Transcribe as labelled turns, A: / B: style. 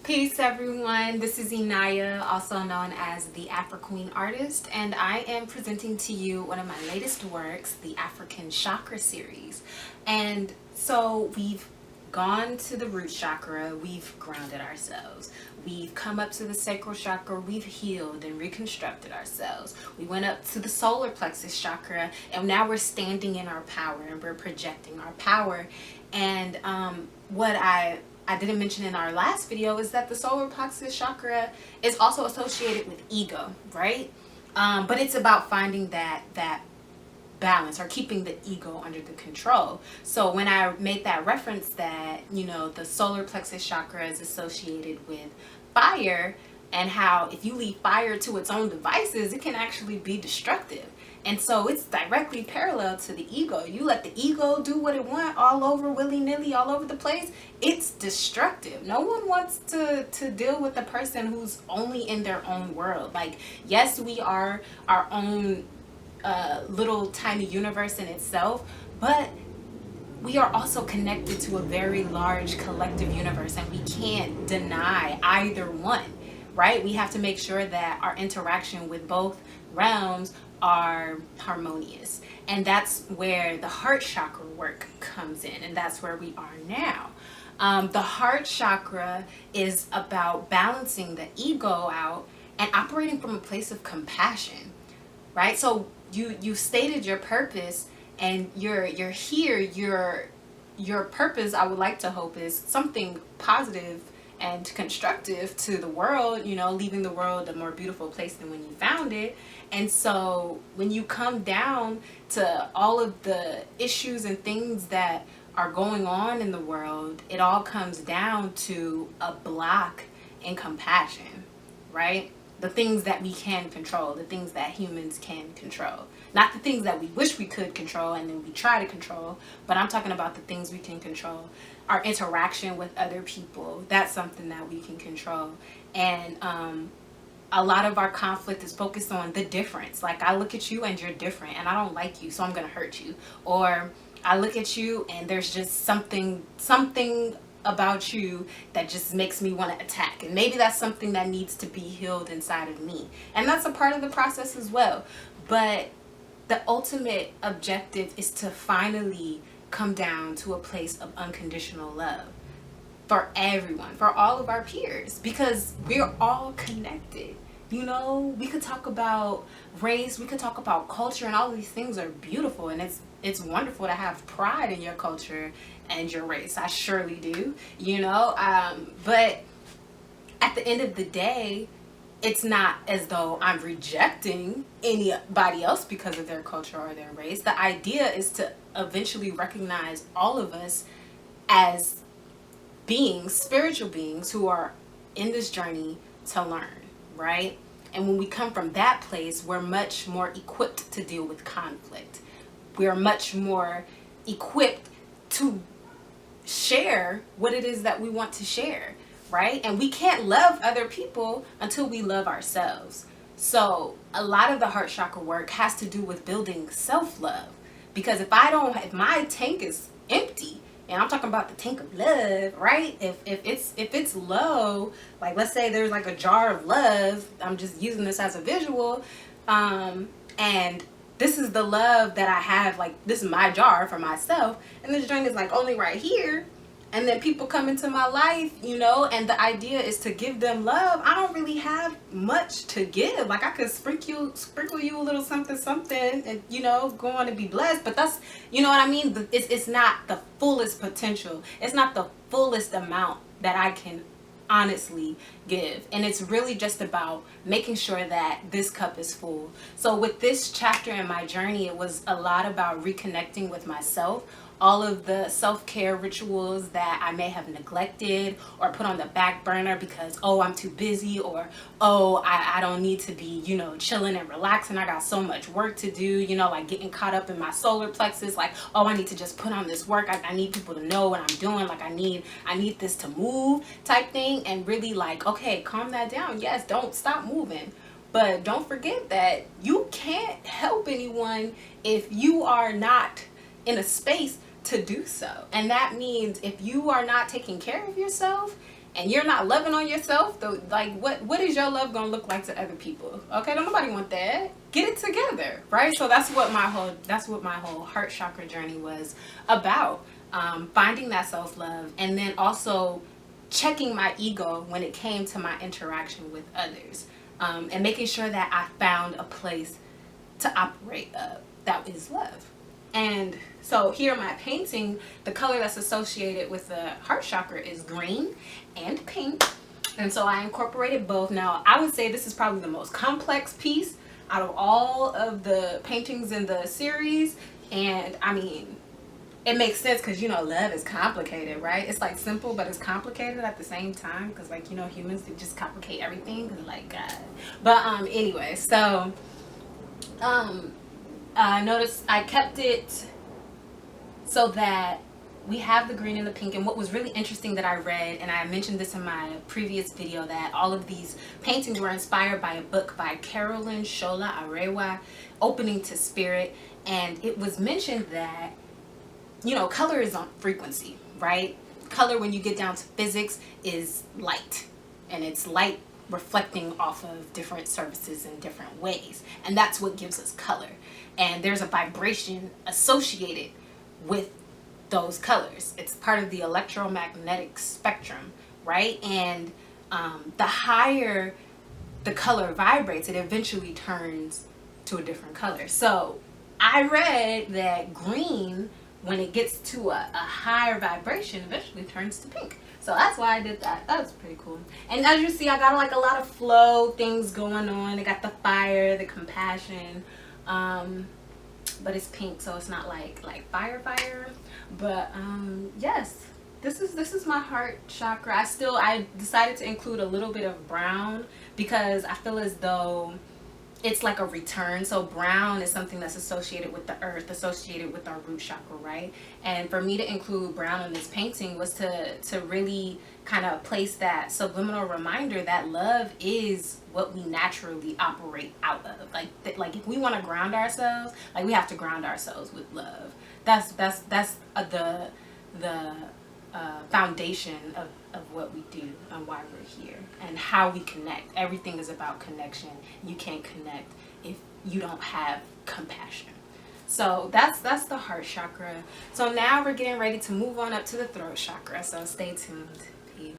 A: Peace everyone, this is Inaya, also known as the Afro Queen Artist, and I am presenting to you one of my latest works, the Afrikan Chakra Series. And so we've gone to the root chakra, we've grounded ourselves, we've come up to the sacral chakra, we've healed and reconstructed ourselves. We went up to the solar plexus chakra, and now we're standing in our power and we're projecting our power. And what I didn't mention in our last video is that the solar plexus chakra is also associated with ego, right? But it's about finding that balance, or keeping the ego under the control. So when I made that reference that, the solar plexus chakra is associated with fire, and how if you leave fire to its own devices, it can actually be destructive. And so it's directly parallel to the ego. You let the ego do what it wants all over, willy-nilly, all over the place, it's destructive. No one wants to deal with a person who's only in their own world. Like, yes, we are our own little tiny universe in itself, but we are also connected to a very large collective universe, and we can't deny either one, right? We have to make sure that our interaction with both realms are harmonious. And that's where the heart chakra work comes in, and that's where we are now. The heart chakra is about balancing the ego out and operating from a place of compassion, right? So you stated your purpose, and you're here. Your purpose, I would like to hope, is something positive and constructive to the world, leaving the world a more beautiful place than when you found it. And so when you come down to all of the issues and things that are going on in the world, it all comes down to a block in compassion, right? The things that we can control, the things that humans can control. Not the things that we wish we could control and then we try to control, but I'm talking about the things we can control. Our interaction with other people, that's something that we can control. And a lot of our conflict is focused on the difference. Like, I look at you and you're different, and I don't like you, so I'm gonna hurt you. Or I look at you and there's just something about you that just makes me want to attack, and maybe that's something that needs to be healed inside of me, and that's a part of the process as well. But the ultimate objective is to finally come down to a place of unconditional love for everyone, for all of our peers, because we're all connected. We could talk about race, we could talk about culture, and all of these things are beautiful, and it's wonderful to have pride in your culture and your race. I surely do, but at the end of the day, it's not as though I'm rejecting anybody else because of their culture or their race. The idea is to eventually recognize all of us as beings, spiritual beings, who are in this journey to learn, right? And when we come from that place, we're much more equipped to deal with conflict. We're much more equipped to share what it is that we want to share, right? And we can't love other people until we love ourselves. So a lot of the heart chakra work has to do with building self-love, because if my tank is empty, and I'm talking about the tank of love, right? If it's low, like, let's say there's like a jar of love, I'm just using this as a visual, and this is the love that I have, like, this is my jar for myself, and this drink is like only right here, and then people come into my life, and the idea is to give them love. I don't really have much to give. Like, I could sprinkle you a little something, and go on and be blessed, but that's, what I mean? It's not the fullest potential. It's not the fullest amount that I can honestly give. And it's really just about making sure that this cup is full. So with this chapter in my journey, it was a lot about reconnecting with myself. All of the self-care rituals that I may have neglected or put on the back burner because, oh, I'm too busy, or, oh, I don't need to be, chilling and relaxing. I got so much work to do, like getting caught up in my solar plexus. Like, oh, I need to just put on this work. I need people to know what I'm doing. Like, I need this to move type thing. And really, like, okay, calm that down. Yes, don't stop moving. But don't forget that you can't help anyone if you are not in a space to do so. And that means if you are not taking care of yourself and you're not loving on yourself, though, like what is your love gonna look like to other people? Okay, don't nobody want that. Get it together, right? So that's what my whole heart chakra journey was about. Finding that self-love, and then also checking my ego when it came to my interaction with others, and making sure that I found a place to operate that is love. And so here in my painting, the color that's associated with the heart chakra is green and pink. And so I incorporated both. Now, I would say this is probably the most complex piece out of all of the paintings in the series. And I mean, it makes sense because, you know, love is complicated, right? It's like simple, but it's complicated at the same time, because, like, you know, humans, they just complicate everything, because, like, God. But anyway, so notice I kept it so that we have the green and the pink. And what was really interesting that I read, and I mentioned this in my previous video, that all of these paintings were inspired by a book by Carolyn Shola, Arewa, Opening to Spirit. And it was mentioned that, you know, color is on frequency, right? Color, when you get down to physics, is light, and it's light reflecting off of different surfaces in different ways, and that's what gives us color. And there's a vibration associated with those colors. It's part of the electromagnetic spectrum, right? And the higher the color vibrates, it eventually turns to a different color. So I read that green, when it gets to a higher vibration, eventually turns to pink. So that's why I did that. That was pretty cool. And as you see, I got like a lot of flow things going on. I got the fire, the compassion, but it's pink, so it's not like fire. But yes, this is my heart chakra. I decided to include a little bit of brown because I feel as though it's like a return. So brown is something that's associated with the earth, associated with our root chakra, right? And for me to include brown in this painting was to really kind of place that subliminal reminder that love is what we naturally operate out of. Like if we want to ground ourselves, like, we have to ground ourselves with love. That's the foundation of what we do and why we're here and how we connect. Everything is about connection. You can't connect if you don't have compassion. So that's the heart chakra. So now we're getting ready to move on up to the throat chakra, so stay tuned.